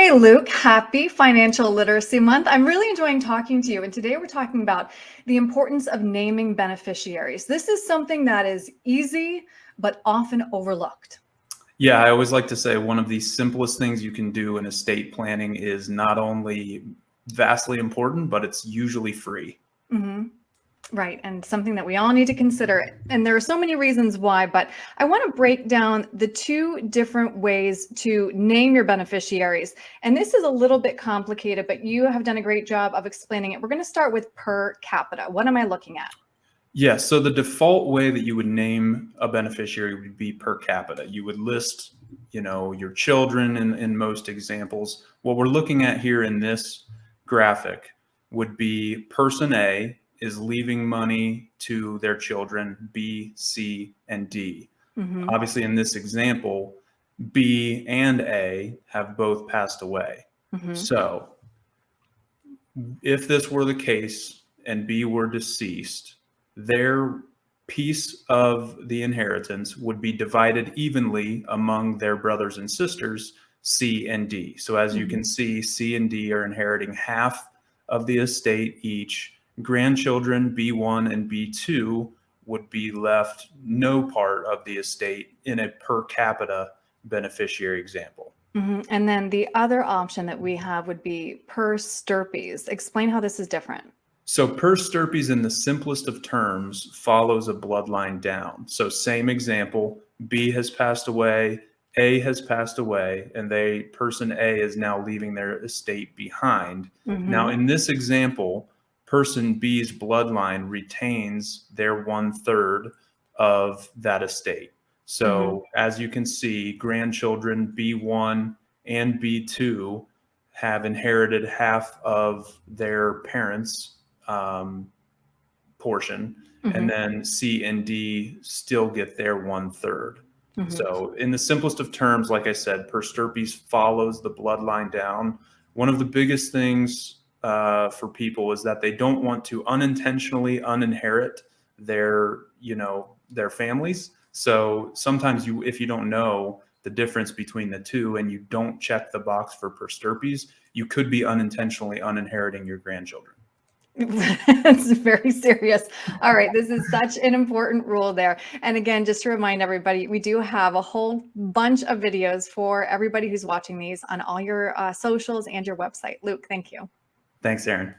Hey, Luke, happy Financial Literacy Month. I'm really enjoying talking to you. And today we're talking about the importance of naming beneficiaries. This is something that is easy, but often overlooked. Yeah, I always like to say one of the simplest things you can do in estate planning is not only vastly important, but it's usually free. Mhm. Right, and something that we all need to consider. And there are so many reasons why, but I want to break down the two different ways to name your beneficiaries. And this is a little bit complicated, but you have done a great job of explaining it. We're going to start with per capita. What am I looking at? Yeah, so the default way that you would name a beneficiary would be per capita. You would list, your children in most examples. What we're looking at here in this graphic would be person A is leaving money to their children, B, C, and D. Mm-hmm. Obviously, in this example, B and A have both passed away. Mm-hmm. So if this were the case and B were deceased, their piece of the inheritance would be divided evenly among their brothers and sisters, C and D. So as you can see, C and D are inheriting half of the estate each. Grandchildren B1 and B2 would be left no part of the estate in a per capita beneficiary example. And then the other option that we have would be per Stirpes. Explain how this is different. So per Stirpes, in the simplest of terms, follows a bloodline down. So same example, B has passed away, A has passed away, and person A is now leaving their estate behind. Now in this example, person B's bloodline retains their 1/3 of that estate. So as you can see, grandchildren B1 and B2 have inherited half of their parents' portion, and then C and D still get their 1/3. So in the simplest of terms, like I said, per Stirpes follows the bloodline down. One of the biggest things for people is that they don't want to unintentionally uninherit their families. So sometimes if you don't know the difference between the two and you don't check the box for per Stirpes, you could be unintentionally uninheriting your grandchildren. It's very serious. All right, this is such an important rule there. And again, just to remind everybody, we do have a whole bunch of videos for everybody who's watching these on all your socials and your website. Luke, thank you. Thanks, Erin.